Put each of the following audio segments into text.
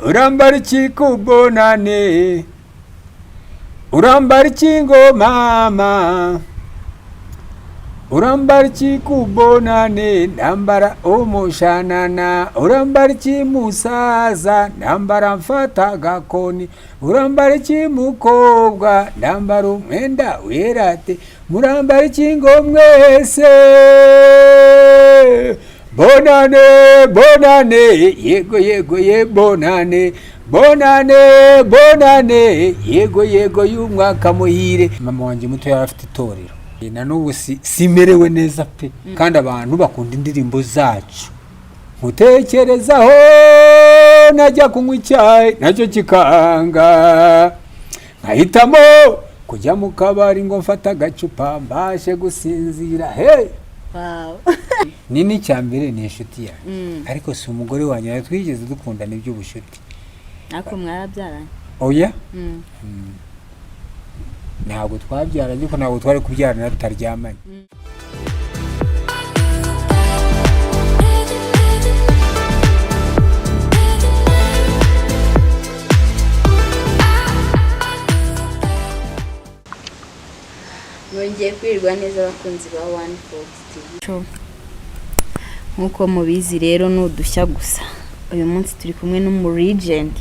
urambariki kubonane urambariki ngo mama urambariki kubonane nambara umushanana urambariki musaza nambara mfata gakoni urambariki mukobwa nambara umwenda werate murambariki ngo mwese bonane bonane yego yego ye bonane bonane bonane yego yego y'umwaka muhire. Mama wanjye muto yari afite itorero na n'ubu simerewe neza pe kandi abantu bakunda indirimbo zacu mutekerezaho najya kunywa icyayi nacyo kikanga nkahitamo kujya mu kabari ngo mfata agacupa mbashe gusinzira. Hey wow. Nini cyambere ni inshuti ya ariko si umugore wanjye twigeze dukundana iby'ubushuti ariko mwarabyaranye. Oya ntabwo twabyaranye ariko ntabwo twari kubyarana tutaryamanye. Mwongeye kwirirwa neza abakunzi ba One Fox TV. Nkuko mubizi rero n'udushya gusa uyu munsi turi kumwe n'umuregend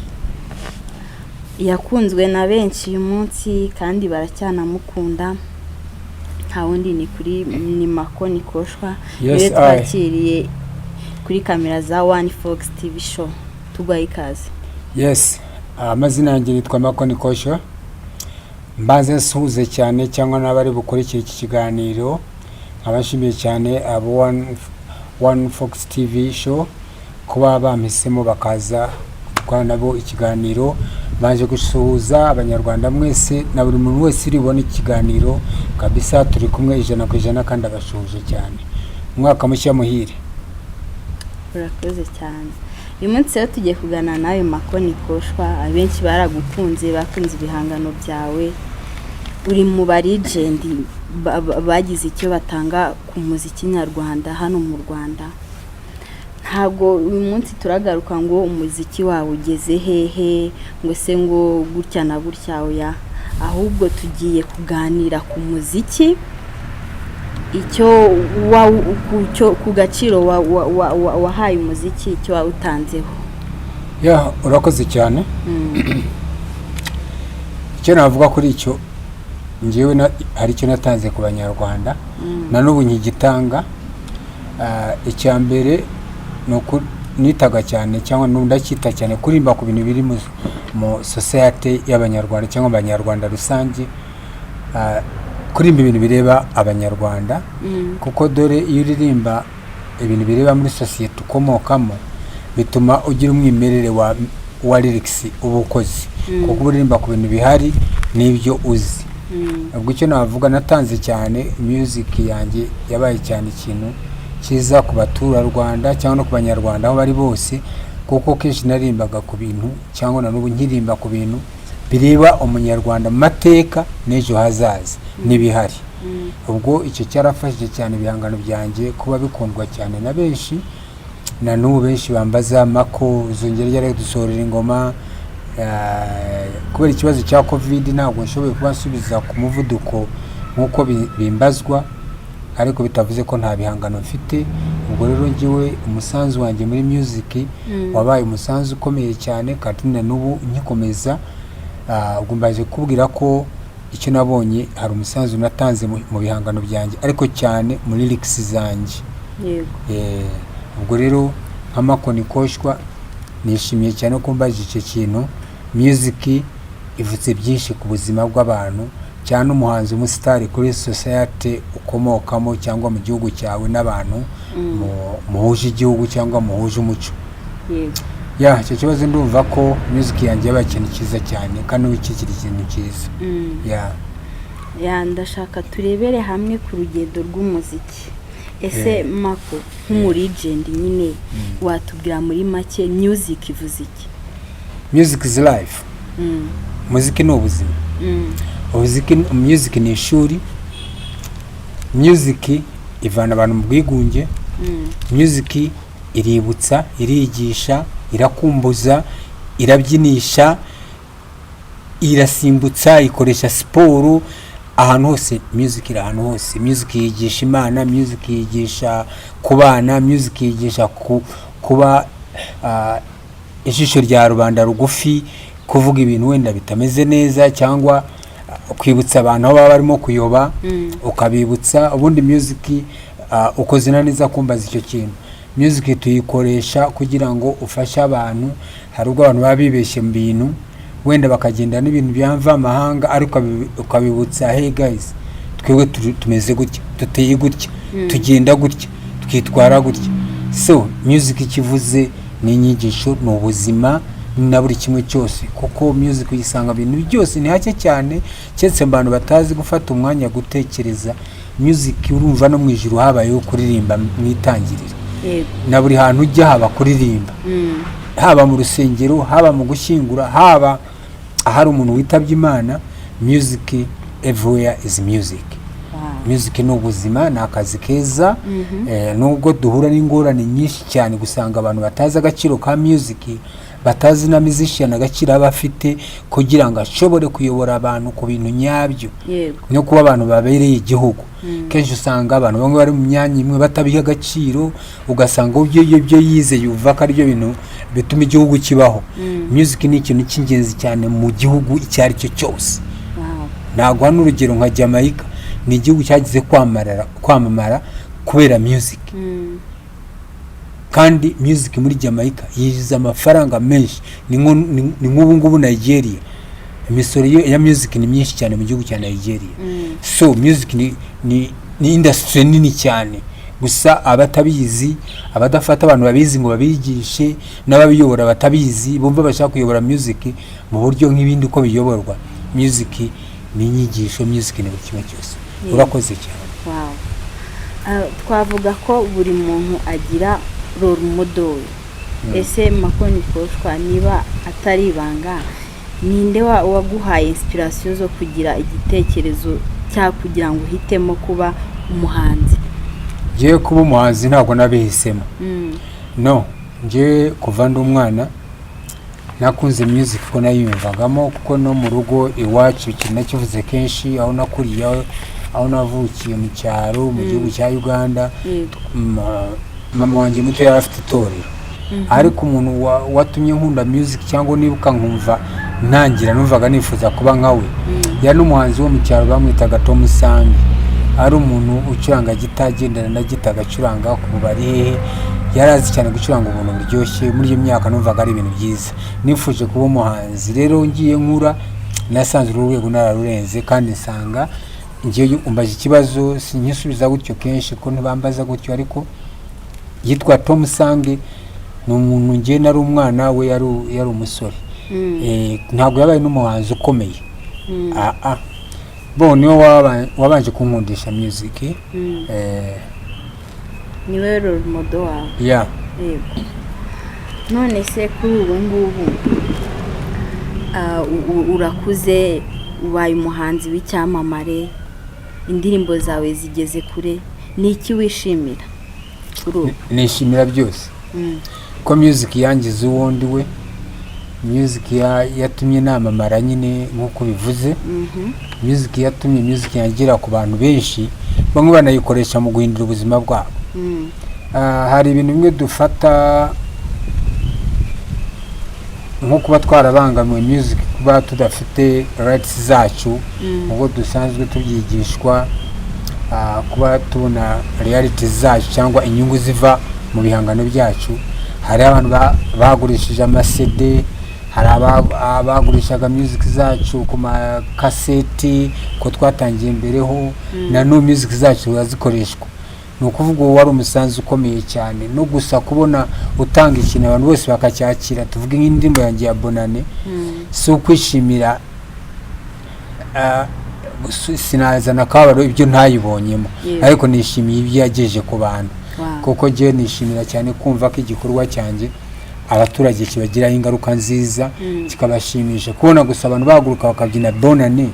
yakunzwe na benshi uyu munsi kandi baracyanamukunda. Nta wundi ni Makoni Koshwa rero twakiriye kuri kamera za One Fox TV show. Tugwaye ikaze. Yes, amazina yanjye nitwa Makoni Koshwa. Mbaze suze cyane cyangwa nabari bukurikira iki kiganiro abashimiye cyane abo One Fox TV show kuba bampisemo bakaza kwa nabo ikiganiro baje gusuhuza abanyarwanda mwese na buri muntu wese uribona ikiganiro kabisa. Turi kumwe 100% kandi abashuje cyane. Umwaka mushya muhire. Urakoze cyane. Uyu munsi rero tugiye kugana nawe Makoni Koshwa. Abenshi baragukunze bakunze ibihangano byawe. Uri mu baregend bagize icyo batanga ku muziki nyarwanda hano mu Rwanda. Ntabwo uyu munsi turagaruka ngo umuziki wawe ugeze hehe ngo se ngo gutya na gutya oya, ahubwo tugiye kuganira ku muziki icyo ku gaciro wahaye umuziki icyo wawutanzeho. Ya urakoze cyane. Icyo navuga kuri icyo ngewe hari icyo natanze ku banyarwanda na n'ubu nkigitanga. Icya mbere nuko nitaga cyane cyangwa ndakita cyane kurimba ku bintu biri mu society y'abanyarwanda cyangwa abanyarwanda rusange, kurimba ibintu bireba abanyarwanda kuko dore iyo uririmba ibintu bireba muri society ukomokamo bituma ugira umwimerere wa lyrics ubukozi kuko uririmba ku bintu bihari n'ibyo uzi. Ubwo icyo navuga natanze cyane music yanjye yabaye cyane ikintu kiza ku baturarwanda cyangwa no ku banyarwanda aho bari bose kuko kenshi narimbaga ku bintu cyangwa na n'ubu nkirimba ku bintu bireba umunyarwanda mateka n'ejo hazaza n'ibihari. Ubwo icyo cyarafashije cyane ibihangano byanjye kuba bikundwa cyane na benshi na n'ubu benshi bambaza Mako zongera yari dusorera ingoma kubera ikibazo cya covid ntabwo nshoboye kubasubiza ku muvuduko nkuko bimbazwa ariko bitavuze ko nta bihangano mfite. Ubwo rero ngiwe umusanzu wanjye muri music wabaye umusanzu ukomeye cyane kandi na n'ubu nyikomeza. Ubwo mbaje kubwira ko icyo nabonye hari umusanzu natanze mu bihangano byanjye ariko cyane muri lyrics zanjye. Yego. Ubwo rero nka Makoni Koshwa nishimiye cyane ko mbaje icyo kintu. Music ivutse byinshi ku buzima bw'abantu cyane umuhanzi umusitari kuri society ukomokamo cyangwa mu gihugu cyawe n'abantu muhuje igihugu cyangwa muhuje umuco. Ya icyo kibazo ndumva ko music yanjye yabaye ikintu cyiza cyane kandi wikikira ikintu cyiza. Ya ndashaka turebere hamwe ku rugendo rw'umuziki. Ese Mako nk'umuregend nyine watubwira muri make music ivuze iki? Music is life. Muziki ni ubuzima. Music ni ishuri. Music ivana abantu mu bwigunge. Music iributsa, irigisha, irakumbuza, irabyinisha, irasimbutsa, ikoresha siporo, ahantu hose music iri ahantu hose. Music yigisha Imana, music yigisha kubana, music yigisha kuba ijisho rya rubanda rugufi, kuvuga ibintu wenda bitameze neza cyangwa kwibutsa abantu aho baba barimo kuyoba, ukabibutsa. Ubundi music ukozina neza kumbaza icyo kintu. Music tuyikoresha kugira ngo ufashe abantu. Hari ubwo abantu baba bibeshye mu bintu wenda bakagenda n'ibintu byamva amahanga, ariko ukabibutsa, hey guys, twebwe tumeze gutya, tuteye gutya, tugenda gutya, twitwara gutya. So music ikivuze ni inyigisho, ni ubuzima, na buri kimwe cyose, kuko music uyisanga ibintu byose ni hake cyane, cyetse abantu batazi gufata umwanya gutekereza. Music urumva no mu ijuru habayeho kuririmba mwitangirira, na buri hantu ujya haba kuririmba, haba mu rusengero, haba mu gushyingura, haba ahari umuntu witabye Imana. Music everywhere is music. Music ni ubuzima, ni akazi keza. Nubwo duhura n'ingorane nyinshi cyane, gusanga abantu batazi agaciro ka music, batazi na musician agaciro aba afite kugira ngo ashobore kuyobora abantu ku bintu nyabyo, no kuba abantu babereye igihugu. Kenshi usanga abantu bamwe bari mu myanya imwe batabiha agaciro, ugasanga ibyo yize yuva ko ari byo bintu bituma igihugu kibaho. Music ni ikintu cy'ingenzi cyane mu gihugu icyo ari cyo cyose. Ntabwo hano urugero nka Jamaica ni igihugu cyagize kwamamara kubera music. Kandi music muri Jamaica yinjiza amafaranga menshi. Ni nk'ubu ngubu Nigeria, imisoro ya music ni myinshi cyane mu gihugu cya Nigeria. So music ni industry nini cyane. Gusa abatabizi, abadafata abantu babizi ngo babigishe, n'ababiyobora batabizi bumva bashaka kuyobora music mu buryo nk'ibindi uko biyoborwa. Music ni inyigisho, music ni buri kimwe cyose. Urakoze cyane. Twavuga ko buri muntu agira role model. Ese Makoni Koshwa niba atari ibanga, ninde waguhaye inspiration zo kugira igitekerezo cya kugira ngo uhitemo kuba umuhanzi? Je kuba umuhanzi ntabwo nabihisemo. No, je kuva ndi umwana nakunze music ko nayiyumvagamo, kuko no mu rugo iwacu ikintu nakivuze kenshi, aho nakuriye, aho navukiye mu cyaro mu gihugu cya Uganda. Mama wanjye muto yari afite itorero, ariko umuntu watumye nkunda music cyangwa nibuka nkumva ntangira numvaga nifuza kuba nkawe, yari n'umuhanzi wo mu cyaro bamwitaga Tom Sangi. Ari umuntu ucuranga gita, gendana na gita, agacuranga ku bari hehe, yarazi cyane gucuranga ubuntu buryoshye. Muri iyo myaka numvaga ari ibintu byiza, nifuje kuba umuhanzi. Rero ngiye nkura nasanze urwego nararurenze, kandi nsanga ngiye umbaje ikibazo sinyisubiza gutyo kenshi ko ntibambaza gutyo, ariko yitwa Tom Sange. Ni umuntu ngiye nari umwana, we yari umusore. Ntabwo yabaye n'umuhanzi ukomeye. Bo niwe wabanje kunkundisha music. Niwe role model wawe? Yeah. None se kuri ubu ngubu urakuze, ubaye umuhanzi w'icyamamare, indirimbo zawe zigeze kure, ni iki wishimira kuri ubu? Nishimira byose, ko music yangize uwundi we. Music yatumye namamara nyine nk'uko bivuze. Music yatumye music yangira ku bantu benshi, bamwe banayikoresha mu guhindura ubuzima bwabo. Hari ibintu bimwe dufata nko kuba twarabangamiwe music, kuba tudafite rights zacu ngo dusanzwe tubyigishwa, kuba tubona reality zacu cyangwa inyungu ziva mu bihangano byacu. Hari abantu bagurishije amasede, hari abagurishaga music zacu ku makaseti ko twatangiye imbereho, na no music zacu zazikoreshwa. Ni ukuvuga wari umusanzu ukomeye cyane, no gusa kubona utanga ikintu abantu bose bakacyakira. Tuvuge nk'indirimbo yanjye ya Bonane, so kwishimira, sinazana kabaro ibyo ntayibonyemo, ariko nishimiye ibyo yagejeje ku bantu. Kuko je nishimira cyane kumva ko igikorwa cyanjye abaturage kibagiraho ingaruka nziza, kikabashimisha. Kubona gusa abantu baguruka bakabyina Bonane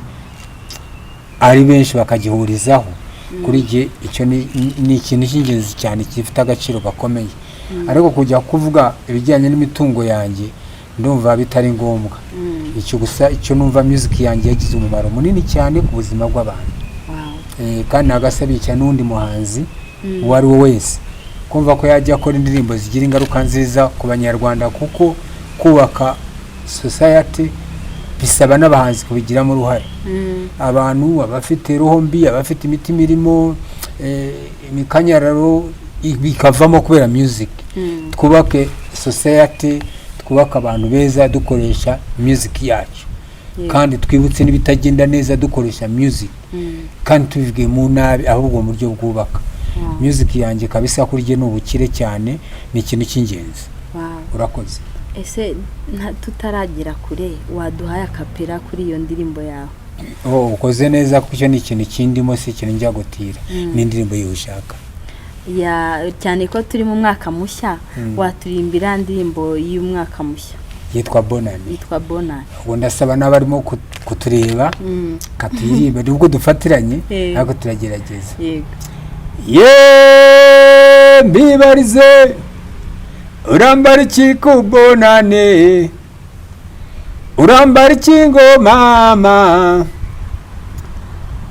ari benshi bakagihurizaho, kuri je icyo ni ikintu cy'ingenzi cyane, gifite agaciro gakomeye. Ariko kujya kuvuga ibijyanye n'imitungo yanjye ndumva bitari ngombwa. Icyo gusa icyo numva music yanjye yagize umumaro munini cyane ku buzima bw'abantu. Kandi nagasabiye cyane n'undi muhanzi wari we wese kumva ko yajya akora indirimbo zigira ingaruka nziza ku banyarwanda, kuko kubaka society bisaba n'abahanzi kubigiramo uruhare. Abantu abafite roho mbi, abafite imitima irimo imikanyararo bikavamo kubera music. Twubake society, twubaka abantu beza dukoresha music yacu, kandi twibutse n'ibitagenda neza dukoresha music, kandi tubivuge mu nabi ahubwo mu buryo bwubaka. Music yanjye kabisa kurye n'ubukire cyane, ni ikintu cy'ingenzi. Urakoze. Ese tutaragira kure waduhaye akapera kuri iyo ndirimbo yawe? Ukoze neza kuko icyo ni ikintu kindimo, si ikintu njya gutira. Ni indirimbo y'ushaka cyane ko turi mu mwaka mushya, waturimbira ndirimbo y'umwaka mushya yitwa Bonane. Ubwo ndasaba n'abarimo kutureba katuririmba nubwo dufatiranye, ariko turagerageza. Mbibarize urambara iki ku Bonane, urambara iki ngo mama,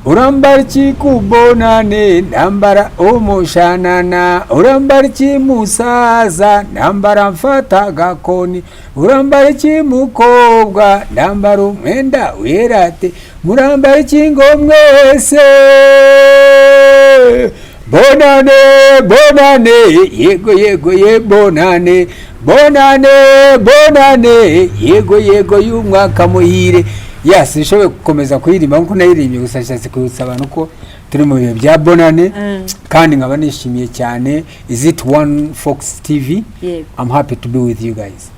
urambara iki ku Bonane, ndambara umushanana, urambara iki musaza, ndambara mfata gakoni, urambara iki mukobwa, ndambara umwenda werate, murambara iki ngo mwese Bonane, Bonane, yego yego ye Bonane, Bonane, Bonane, yego yego y'umwaka muhire. Sishoboye gukomeza kuyirimba nkuko nayirimbye, gusa nshatse kwibutsa abantu ko turi mu bihe bya Bonane, kandi nkaba nishimiye cyane. Is it One Fox TV? I'm happy to be with you guys.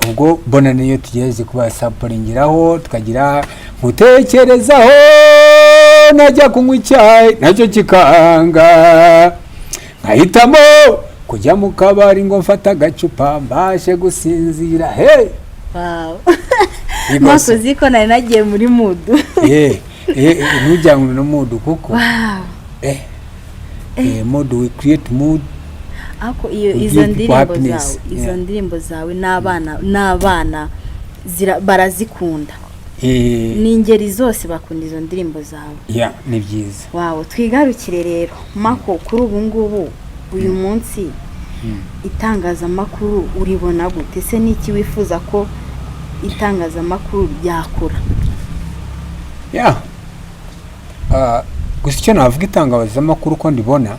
Ubwo Bonane yo tugeze kuba saporingiraho, tukagira mutekerezaho, najya kunywa icyayi nacyo kikanga, nkahitamo kujya mu kabari ngo mfata agacupa mbashe gusinzira. Makozi ko nari nagiye muri mood. Ntujyanywe no mood kuko mood we create mood. Ako izo ndirimbo zawe n'abana barazikunda. Ni ingeri zose bakunda izo ndirimbo zawe. Ni byiza. Twigarukire rero Mako, kuri ubu ngubu uyu munsi itangazamakuru uribona gute? Se niki wifuza ko itangazamakuru ryakura? Gusa icyo navuga itangazamakuru ko ndibona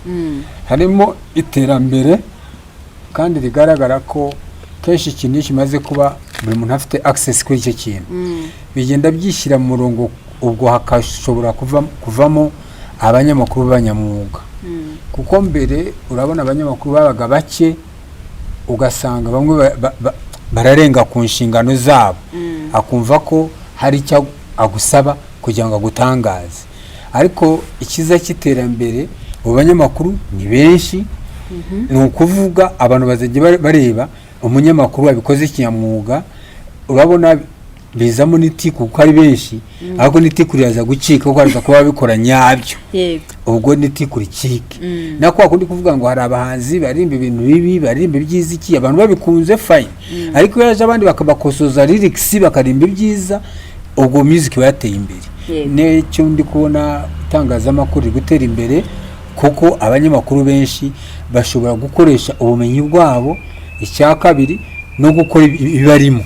harimo iterambere, kandi rigaragara ko kenshi ikintu kimaze kuba buri muntu afite access kuri icyo kintu, bigenda byishyira mu murongo. Ubwo hakashobora kuvamo abanyamakuru b'abanyamwuga, kuko mbere urabona abanyamakuru babaga bake, ugasanga bamwe bararenga ku nshingano zabo, akumva ko hari icyo agusaba kugira ngo agutangaze. Ariko ikiza cy'iterambere, abo banyamakuru ni benshi, ni ukuvuga abantu bazajya bareba umunyamakuru wabikoze kinyamwuga. Urabona bizamo n'itiku kuko ari benshi, ariko n'itiku riraza gucika kuko araza kuba babikora nyabyo. Ubwo n'itiku ricike. Nako akundi kuvuga ngo hari abahanzi barimba ibintu bibi, barimba ibyiziki, abantu babikunze fine, ariko yaje abandi bakabakosoza lyrics bakarimba ibyiza, ubwo music yateye imbere. N'icyo ndi kubona itangazamakuru gutera imbere, kuko abanyamakuru benshi bashobora gukoresha ubumenyi bwabo. Icya kabiri no gukora ibibarimo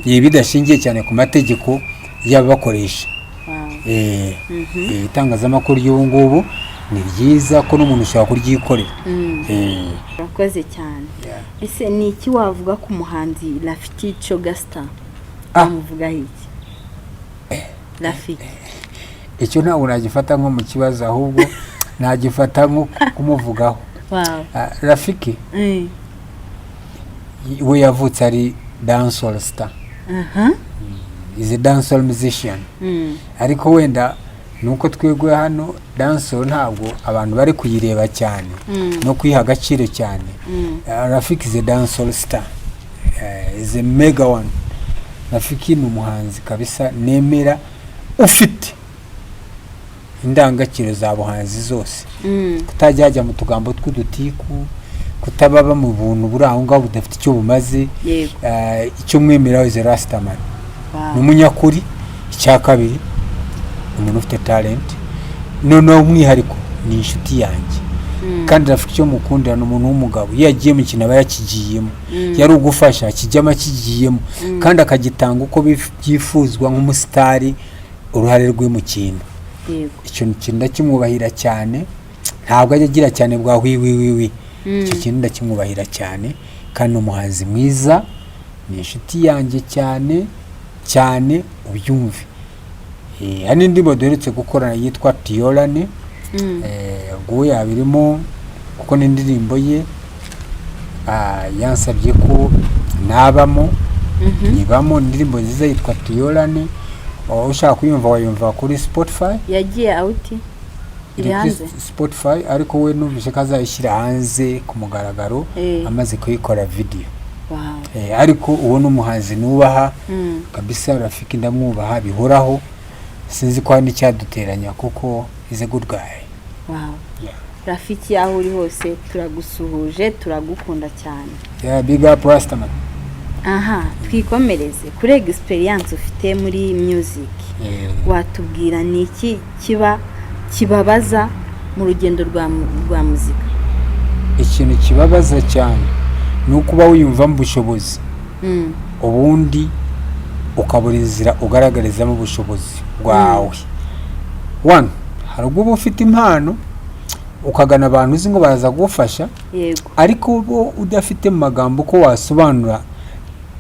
bidashingiye cyane ku mategeko y'abakoresha. Itangazamakuru y'ubu ngubu ni ryiza ko n'umuntu ushobora kuryikorera. Urakoze cyane. Ese ni iki wavuga ku muhanzi Rafiki Chogasta? Amuvuga iki Rafiki? Icyo ntabwo nagifata nko mu kibazo, ahubwo nagifata nko kumuvugaho. Rafiki we yavutse ari dancehall star. Is a dancehall musician. Ariko wenda nuko twegwe hano dancehall ntabwo abantu bari kuyireba cyane no kwiha agaciro cyane. Rafiki is a dancehall star. Is a mega one. Rafiki ni umuhanzi kabisa nemera, ufite indangagaciro za buhanzi zose, kutajya mu tugambo tw'udutiku, kutababa mu buntu buri aho ngaho budafite icyo bumaze. Icyo mwemera wese Rastaman ni umunyakuri. Icya kabiri umuntu ufite talent, noneho umwihariko ni inshuti yanjye kandi rafiki icyo mukundira n'umuntu w'umugabo iyo yagiye mu kintu aba yakigiyemo, yari ugufasha kijyamo akigiyemo kandi akagitanga uko byifuzwa nk'umusitari uruhare rwe mu kintu. Icyo kintu ndakimwubahira cyane, ntabwo ajya agira cyane bwa wi. Icyo kintu ndakimwubahira cyane kandi ni umuhanzi mwiza, ni inshuti yanjye cyane cyane ubyumve. Hari indirimbo duherutse gukorana yitwa Tiyorane, ubwo yabirimo kuko ni indirimbo ye yansabye ko nabamo nibamo. Indirimbo nziza yitwa Tiyorane, ushaka kuyumva wayumva kuri Spotify. Yagiye out iri hanze Spotify, ariko we numvise ko azayishyira hanze ku mugaragaro amaze kuyikora video. Ariko uwo n'umuhanzi nubaha kabisa, Rafiki ndamwubaha bihoraho, sinzi ko hari n'icyaduteranya kuko is a good guy. Rafiki aho uri hose turagusuhuje, turagukunda cyane. Big up Rastaman. Twikomereze kuri experience ufite muri music. Watubwira ni iki kibabaza mu rugendo rwa muzika? Ikintu kibabaza cyane ni ukuba wiyumva mu bushobozi ubundi ukabura inzira ugaragarizamo ubushobozi bwawe. Hari ubwo ufite impano ukagana abantu uzi ngo baraza gufasha, ariko bo udafite magambo ko wasobanura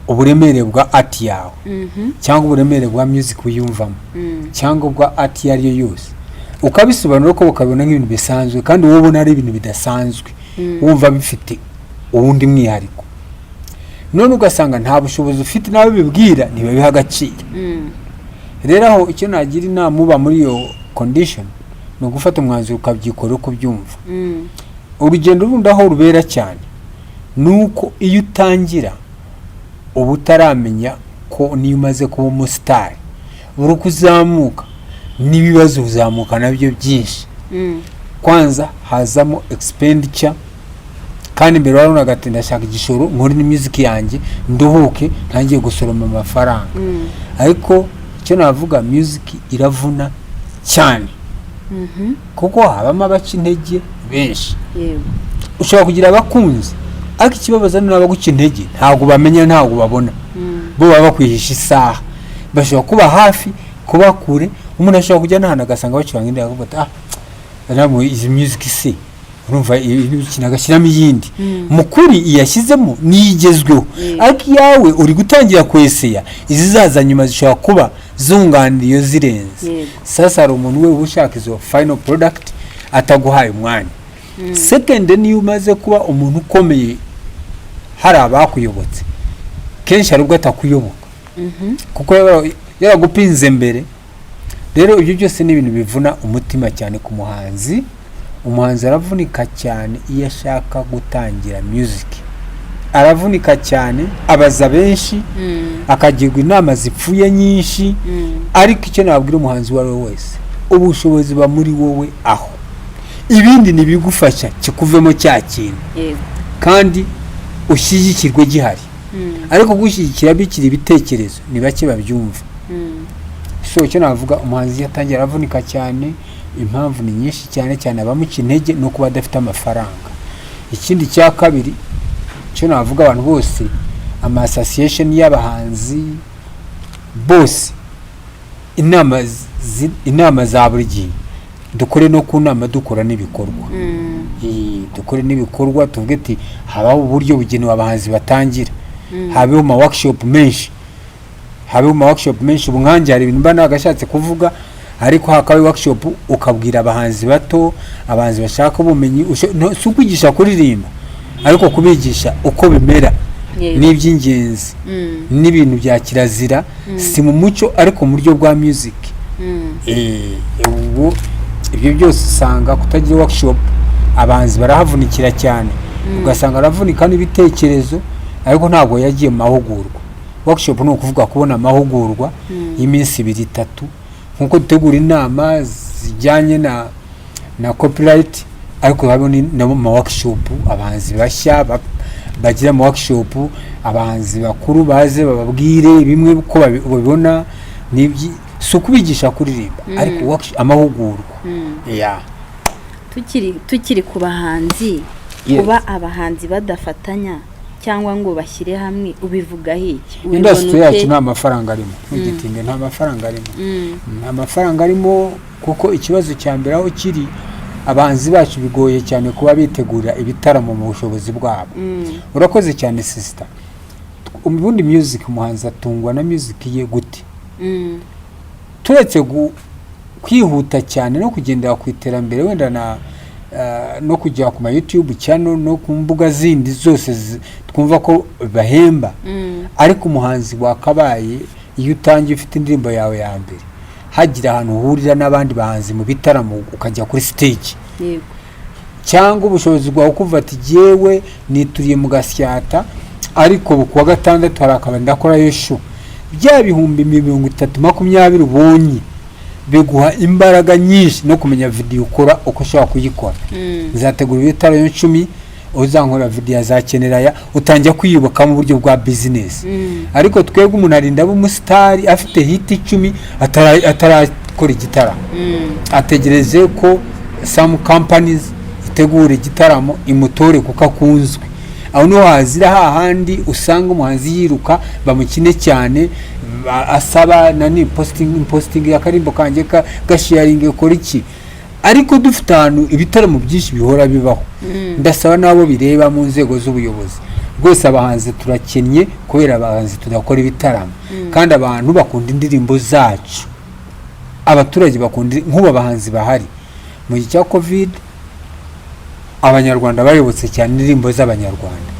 uburemere bwa art yawe cyangwa uburemere bwa music uyumvamo cyangwa bwa art yari yo yose, ukabisobanura ko ukabona nk'ibintu bisanzwe kandi wowe ubona ari ibintu bidasanzwe, wumva bifite uwundi mwihariko. None ugasanga nta bushobozi ufite nawe bibwira ntibabiha agaciro. Rero aho icyo nagira inama uba muri iyo condition ni ugufata umwanzuro ukabyikora uko byumva. Urugendo rundi aho rubera cyane nuko iyo utangira uba utaramenya ko niyo umaze kuba umusitari buri kuzamuka n'ibibazo uzamuka nabyo byinshi. Kwanza hazamo expenditure, kandi mbere waruna agati ndashaka igishoro nkuri ni music yanjye nduhuke ntangiye gusoroma amafaranga. Ariko icyo navuga music iravuna cyane kuko habamo abaca intege benshi. Ushobora kugira abakunzi ariko ikibabaza ni abaguca intege ntabwo bamenya, ntabwo babona, bo baba bakwihisha isaha. Bashobora kuba hafi kuba kure, umuntu ashobora kujya n'ahantu agasanga bacuranga indi akavuga namo izi music se urumva ibintu agashyiramo iyindi mukuri iyashyizemo niyigezweho. Ariko yawe uri gutangira kweseya izizaza nyuma zishobora kuba zunganira iyo zirenze. Sasa hari umuntu we ushaka izo final product ataguhaye umwanya. Second, niyo umaze kuba umuntu ukomeye hari abakuyobotse kenshi hari ubwo atakuyoboka kuko yaragupinze mbere. Rero ibyo byose ni ibintu bivuna umutima cyane ku muhanzi. Umuhanzi aravunika cyane iyo ashaka gutangira music, aravunika cyane, abaza benshi, akagirwa inama zipfuye nyinshi. Ariko icyo nabwira umuhanzi wari wese, ubushobozi ba muri wowe aho, ibindi nibigufasha kikuvemo cya kintu kandi ushyigikirwe gihari. Ariko gushyigikira bikiri ibitekerezo ni bake babyumva. So icyo navuga, umuhanzi yatangira aravunika cyane, impamvu ni nyinshi cyane cyane abamuca intege no kuba adafite amafaranga. Ikindi cya kabiri cyo navuga, abantu bose ama association y'abahanzi bose inama za buri gihe dukore no ku nama dukora n'ibikorwa. Dukore n'ibikorwa tuvuge ati habaho uburyo bugenewe abahanzi batangira, habeho ma workshop menshi, ubungange hari ibintu mba nagashatse kuvuga, ariko hakabaye workshop ukabwira abahanzi bato, abahanzi bashaka ubumenyi, si ukwigisha kuririmba ariko kubigisha uko bimera n'iby'ingenzi n'ibintu bya kirazira, si mu muco ariko mu buryo bwa music. Ibyo byose usanga kutagira workshop abahanzi barahavunikira cyane. Ugasanga aravunika n'ibitekerezo ariko ntabwo yagiye mu mahugurwa. Workshop ni ukuvuga kubona amahugurwa y'iminsi 2-3 nkuko dutegura inama zijyanye na copyright, ariko babone nabo mu workshop abahanzi bashya bagira mu workshop abahanzi bakuru baze bababwire bimwe ko babibona so kubigisha kuririmba ariko amahugurwa tukiri ku bahanzi kuba abahanzi badafatanya cyangwa ngo bashyire hamwe ubivugaho iki? Industry yacu nta mafaranga arimo n'igitinde nta mafaranga arimo nta mafaranga arimo kuko ikibazo cya mbere aho kiri abahanzi bacu bigoye cyane kuba bitegura ibitaramo mu bushobozi bwabo. Urakoze cyane sister. Ubundi music umuhanzi atungwa na music ye gute? Turetse kwihuta cyane no kugendera ku iterambere wenda no kujya ku ma YouTube channel no ku mbuga zindi zose twumva ko bahemba, ariko umuhanzi wakabaye iyo utangiye ufite indirimbo yawe ya mbere hagira ahantu uhurira n'abandi bahanzi mu bitaramo ukajya kuri stage cyangwa ubushobozi bwawe kuva ati jewe nituriye mu Gasyata ariko kuwa gatandatu harakaba ndakora yeshu bya bihumbi 320 ubonye biguha imbaraga nyinshi no kumenya video ukora uko ushaka kuyikora. Nzategura ibitaramo 10 uzankora video azakenera utangiye kwiyubaka mu buryo bwa business. Ariko twebwe umuntu arinda umustar afite hit 10 atarakora igitaramo, ategereze ko some companies itegura igitaramo imutore kuko akunzwe. Aho no hazira hahandi usanga umuhanzi yiruka bamukine cyane asaba nani posting yakarimbo kanje gasharing ukora iki, ariko dufite ahantu ibitaramo byinshi bihora bibaho. Ndasaba nabo bireba mu nzego z'ubuyobozi rwose abahanzi turacyenye kubera abahanzi tudakora ibitaramo kandi abantu bakunda indirimbo zacu, abaturage bakunda nk'ubu abahanzi bahari mu gihe cya covid abanyarwanda bayobotse cyane indirimbo z'abanyarwanda,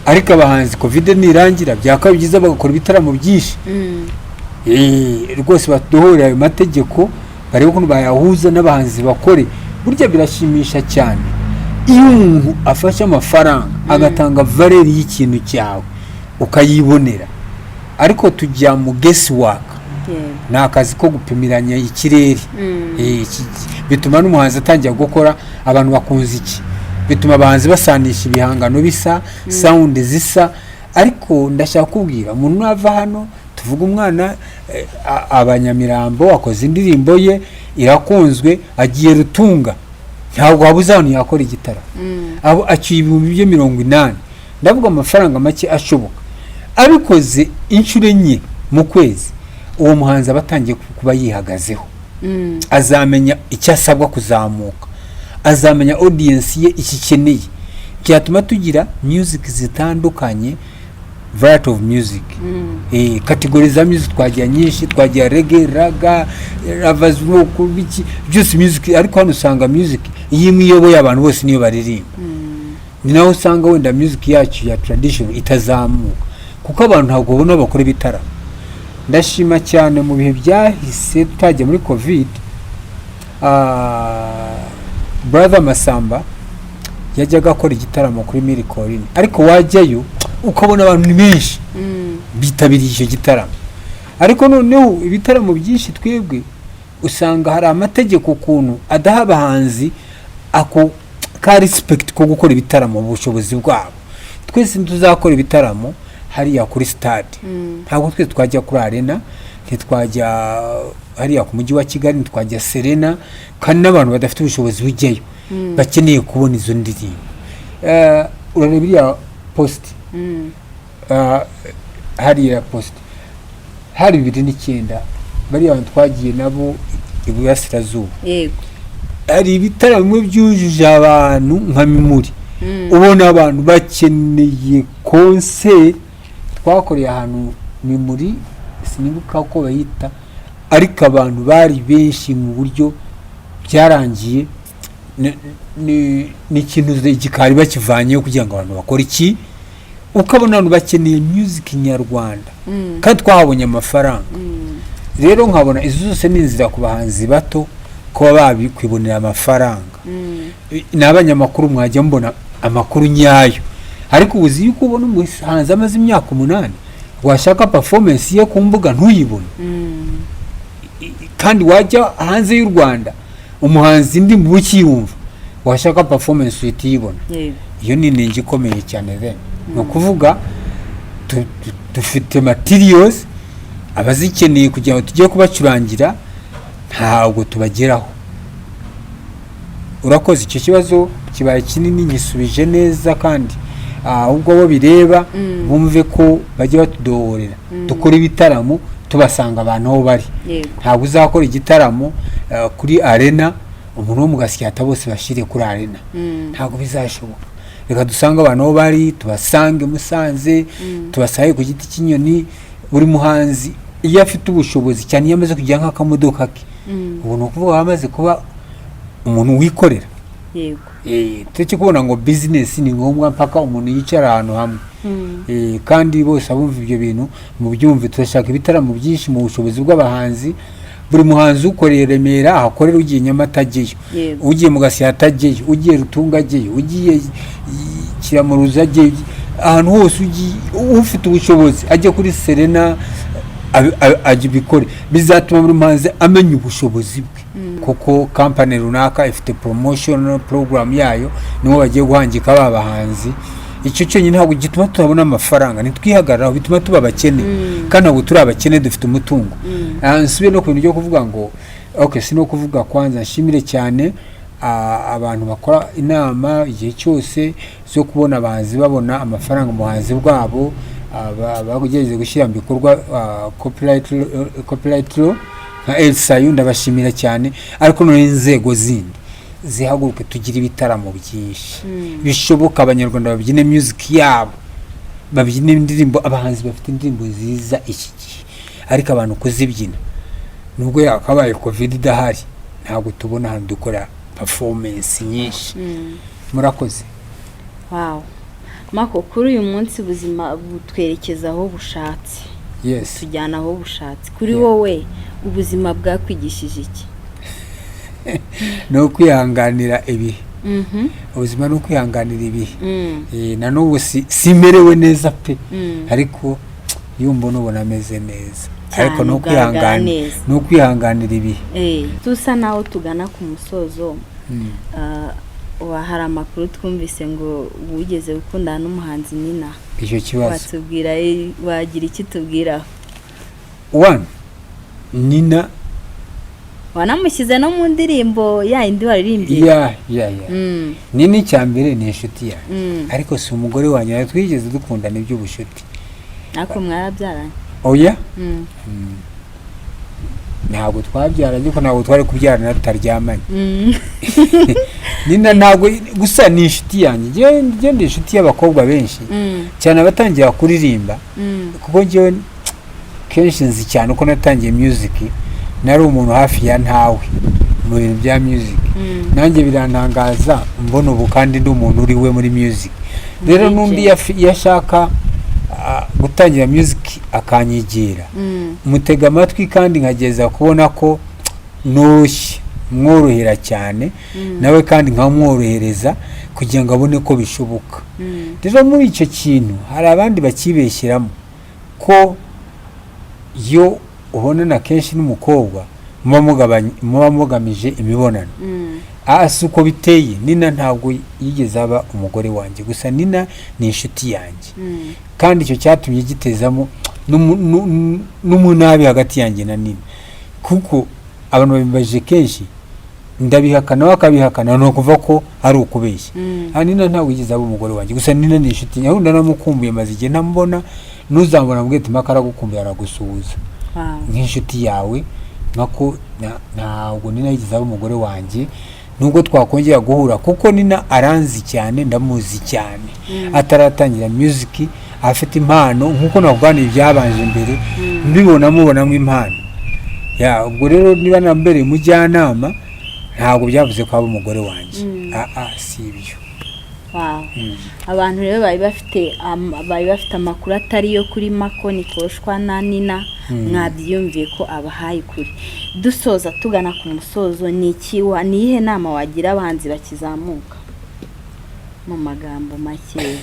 ariko abahanzi covid nirangira byakabigiza bagakora ibitaramo byinshi. Rwose baduhora ayo mategeko barebe ko bayahuza n'abahanzi bakore, burya birashimisha cyane iyo umuntu afashe amafaranga agatanga valeur y'ikintu cyawe ukayibonera. Ariko tujya mu guesswork nakazi ko gupimiranya ikirere, bituma n'umuhanzi atangiye gukora abantu bakunze iki, bituma abahanzi basanisha ibihangano bisa sound zisa. Ariko ndashaka kubwira umuntu ava hano tuvuga umwana Abanyamirambo wakoze indirimbo ye irakunzwe agiye Rutunga ntabwo wabuzani yakora igitara abo aciye 80, ndavuga amafaranga make ashoboka, abikoze inshuro enye mu kwezi uwo muhanzi abatangiye kuba yihagazeho. Azamenya icyo asabwa kuzamuka, azamenya audience ye ikikeneye, cyatuma tugira music zitandukanye, variety of music. Categories za music twagiye nyinshi, twagiye reggae, raga, ravazmo kubiki just music, ariko hano usanga music yimiyoboye abantu bose niyo baririmba. Ni naho usanga wenda music yacu ya tradition itazamuka kuko abantu ntabwo babona bakora ibitaramo. Ndashima cyane mu bihe byahise tutajya muri covid, brother Masamba yajyaga akora igitaramo kuri Miracle, ariko wajyayo ukabona abantu ni benshi bitabiriye icyo gitaramo. Ariko noneho ibitaramo byinshi twebwe usanga hari amategeko kuntu adaha abahanzi ako ka respect ko gukora ibitaramo mu bushobozi bwabo. Twese tuzakora ibitaramo hariya kuri stade, ntabwo twese twajya kuri arena, ntitwajya hariya ku mujyi wa Kigali, ntitwajya Serena, kandi n'abantu badafite ubushobozi bujyayo bakeneye kubona izo ndirimbo. Urarebira post hariya post hari 2009 bari abantu twagiye nabo iburasirazuba. Hari ibitaramo byujuje abantu nka Mimuri, ubona abantu bakeneye concert. Twakoreye ahantu Mimuri sinibuka ko bayita, ariko abantu bari benshi mu buryo byarangiye ni ikintu gikari bakivanyeho kugira ngo abantu bakora iki, ukabona abantu bakeneye music nyarwanda kandi twahabonye amafaranga. Rero nkabona izo zose ni inzira ku bahanzi bato kuba babikwibonera amafaranga. N'abanyamakuru mwajya mbona amakuru nyayo, ariko ubuzi yuko ubona umuhanzi amaze imyaka 8 washaka performance ye ku mbuga ntuyibone, kandi wajya hanze y'u Rwanda umuhanzi ndi mu bukiyumva washaka performance uyibona. Iyo ni ninjye ikomeye cyane then. No kuvuga dufite materials abazikeneye kugira ngo tujye kubacurangira ntabwo tubageraho. Urakoze, icyo kibazo kibaye kinini nyisubije neza, kandi ahubwo bo bireba bumve ko bajye batudohorera dukora ibitaramo tubasanga abantu aho bari. Ntabwo uzakora igitaramo kuri arena umuntu wo mu Gasyata bose bashire kuri arena, ntabwo bizashoboka. Reka dusanga abantu aho bari, tubasange Musanze, tubasaye ku giti cy'inyoni. Buri muhanzi iyo afite ubushobozi cyane, iyo amaze kujya nk'akamodoka ke, ubu ni ukuvuga amaze kuba umuntu wikorera. Tujye kubona ngo business ni ngombwa mpaka umuntu yicara ahantu hamwe. Kandi bose abumva ibyo bintu mu byumve. Turashaka ibitaramo byinshi mu bushobozi bw'abahanzi. Buri muhanzi ukoreye Remera ahakorera, ugiye Nyamata ajyeyo, ugiye mu Gasyata ajyeyo, ugiye Rutunga ajyeyo, ugiye Kiramuruza ajyeyo, ahantu hose ugiye ufite ubushobozi ajye kuri Serena ajye bikore. Bizatuma buri muhanzi amenya ubushobozi bwe, kuko company runaka ifite promotion program yayo, niho bagiye guhangika babahanzi. Icyo cyonyine ntabwo gituma tubona amafaranga, nitwihagararaho bituma tuba abakene, kandi ntabwo turi abakene, dufite umutungo. Nsibe no kubintu byo kuvuga ngo okay, sino kuvuga kwanza nshimire cyane abantu bakora inama igihe cyose zo kubona abahanzi babona amafaranga mu buhanzi bwabo, bageze gushyira mu bikorwa copyright law nka Elsayu, ndabashimira cyane. Ariko no inzego zindi zihaguruke tugira ibitaramo byinshi bishoboka, abanyarwanda babyine music yabo, babyine indirimbo. Abahanzi bafite indirimbo nziza iki gihe, ariko abantu kuzibyina nubwo yakabaye covid idahari ntabwo tubona ahantu dukora performance nyinshi. Murakoze. Wow. Mako, kuri uyu munsi ubuzima butwerekeza aho bushatse. Tujyana aho bushatse. Kuri wowe ubuzima bwakwigishije iki? No kwihanganira ibihe. Ubuzima no kwihanganira ibihe. Na n'ubu simerewe neza pe, ariko yumva ubona ameze neza, ariko no kwihanganira ibihe. Tusa naho tugana ku musozo. Hari amakuru twumvise ngo wigeze gukundana n'umuhanzi Nina. Icyo kibazo watubwira, wagira iki tubwiraho? Nina wanamushyize no mu ndirimbo ya indi waririmbye. Nina icyambere ni inshuti yanjye, ariko si umugore wanjye. Twigeze dukundana iby'ubushuti, ariko mwarabyaranye? Oya, ntabwo twabyaranye, ariko ntabwo twari kubyarana tutaryamanye. Nina ntabwo gusa ni inshuti yanjye. Njye ndi inshuti y'abakobwa benshi cyane abatangira kuririmba, kuko njyewe kenshi nzi cyane uko natangiye music. Nari umuntu hafi ya ntawe mu bintu bya music. Nanjye birantangaza mbona ubu kandi ndi umuntu uri we muri music. Rero n'undi yashaka gutangira music akanyigira, mutega amatwi kandi nkageza kubona ko noshye mworohera cyane, nawe kandi nkamworohereza kugira ngo abone ko bishoboka. Rero muri icyo kintu hari abandi bakibeshyiramo ko yo ubonana kenshi n'umukobwa muba mugamije imibonano. Si uko biteye. Nina ntabwo yigeze aba umugore wanjye, gusa Nina ni inshuti yanjye, kandi icyo cyatumye gitezamo n'umunabi hagati yanjye na Nina, kuko abantu babibaje kenshi ndabihakana bakabihakana, no kuva ko ari ukubeshya. Nina ntabwo yigeze aba umugore wanjye, gusa Nina ni inshuti yanjye. Ndanamukumbuye maze igihe ntamubona, nuzambona mbwete mpaka aragukumbuye aragusuhuza nk'inshuti yawe. Nako ntabwo Nina yigeze aba umugore wanjye, nubwo twakongera guhura, kuko Nina aranzi cyane, ndamuzi cyane ataratangira music. Afite impano nkuko nakuganira ibyabanje mbere, mubonamo impano. Ubwo rero niba nambere mujyanama, ntabwo byavuze ko aba umugore wanjye. Si ibyo. Abantu rero bari bafite amakuru atari yo kuri Makoni Koshwa na Nina, mwabyumviye ko abahaye kuri. Dusoza tugana ku musozo, ni iyihe nama wagira abahanzi bakizamuka mu magambo make?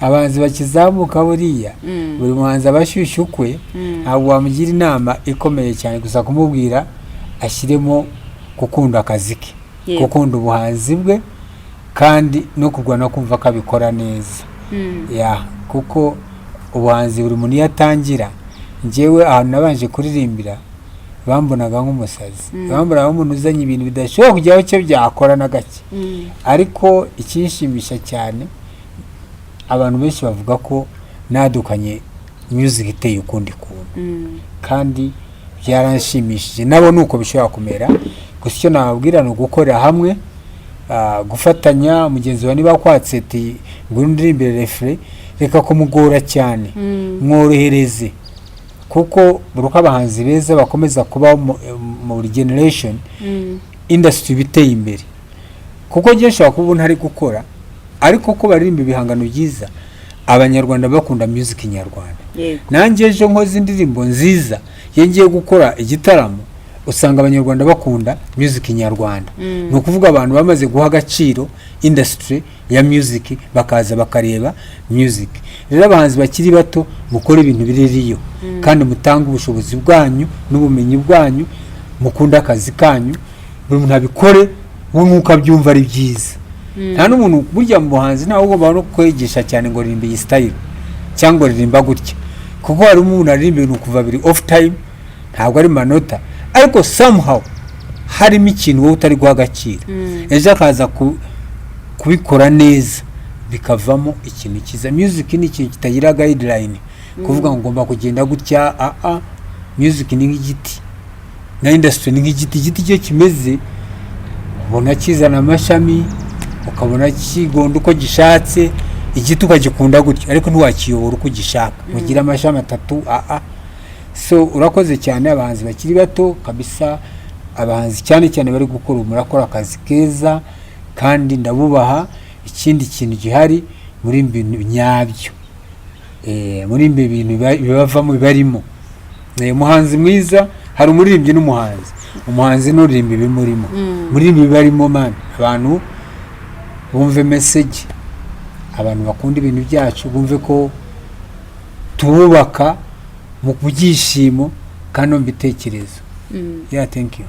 Abahanzi bakizamuka buriya buri muhanzi abashyushye ukwe, ntabwo wamugira inama ikomeye cyane, gusa kumubwira ashyiremo gukunda akazi ke, gukunda ubuhanzi bwe, kandi no kurwana kumva ko abikora neza. Ya kuko ubuhanzi buri muntu yatangira, njyewe ahantu nabanje kuririmbira bambonaga nk'umusazi, bambonaga nk'umuntu uzanye ibintu bidashobora kujyaho cyo byakora na gake. Ariko ikinshimisha cyane, abantu benshi bavuga ko nadukanye music iteye ukundi kuntu, kandi byaranshimishije. Nabo nuko bishobora kumera, gusa icyo nababwira ni ugukorera hamwe, gufatanya. Mugenzi wa niba kwatseti ngo ndirimbire refre, reka kumugora cyane, mworohereze, kuko buruka abahanzi beza bakomeza kuba mu generation industry biteye imbere. Kuko ngiye nshaka kuba ntari gukora, ariko ko baririmba ibihangano byiza, abanyarwanda bakunda music nyarwanda. Nanjye ejo nkoze indirimbo nziza, yengiye gukora igitaramo, usanga abanyarwanda bakunda music nyarwanda. No kuvuga abantu bamaze guha agaciro industry ya music, bakaza bakareba music. Rero abahanzi bakiri bato mukora ibintu biririyo, kandi mutanga ubushobozi bwanyu n'ubumenyi bwanyu, mukunda akazi kanyu, buri muntu abikore nk'uko byumva ari byiza. Nta n'umuntu burya mu buhanzi ntawe ugomba no kwegisha cyane ngo ririmbe iyi style cyangwa ririmba gutya, kuko hari umuntu aririmba ibintu kuva biri off time, ntabwo ari manota, ariko somehow harimo ikintu wowe utari guha agaciro. Ejo akaza kubikora neza, bikavamo ikintu cyiza. Music ni ikintu kitagira guideline, kuvuga ngo ngomba kugenda gutya. Music ni nk'igiti, na industry ni nk'igiti. Igiti cyo kimeze, ubona kizana amashami, ukabona kigonda uko gishatse, igiti ukagikunda gutya, ariko ntiwakiyobora uko gishaka, mugira amashami atatu. So urakoze cyane abahanzi bakiri bato kabisa, abahanzi cyane cyane bari gukora, murakora akazi keza kandi ndabubaha. Ikindi kintu gihari, muri ibintu nyabyo, muri ibintu bibavamo bibarimo. Umuhanzi mwiza, hari umuririmbyi n'umuhanzi. Umuhanzi n'uririmba ibimurimo, muri ibi bibarimo man, abantu bumve message, abantu bakunda ibintu byacu bumve ko tububaka mu byishimo kandi mu bitekerezo. Thank you.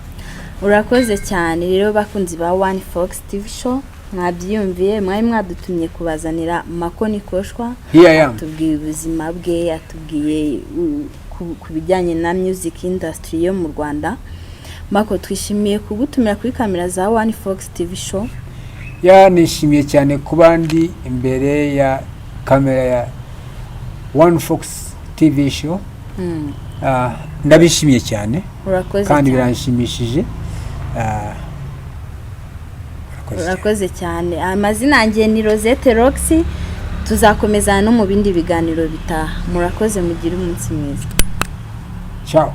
Urakoze cyane. Rero bakunzi ba One Fox TV show, mwabyiyumviye, mwari mwadutumye kubazanira Makoni Koshwa, atubwiye ubuzima bwe, atubwiye ku bijyanye na music industry yo mu Rwanda. Mako, twishimiye kugutumira kuri kamera za One Fox TV show. Nishimiye cyane kuba ndi imbere ya kamera ya One Fox TV show. Ndabishimiye cyane, kandi biranshimishije. Urakoze cyane. Amazina yanjye ni Rosette Roxy. Tuzakomeza no mu bindi biganiro bitaha. Murakoze, mugire umunsi mwiza. Ciao.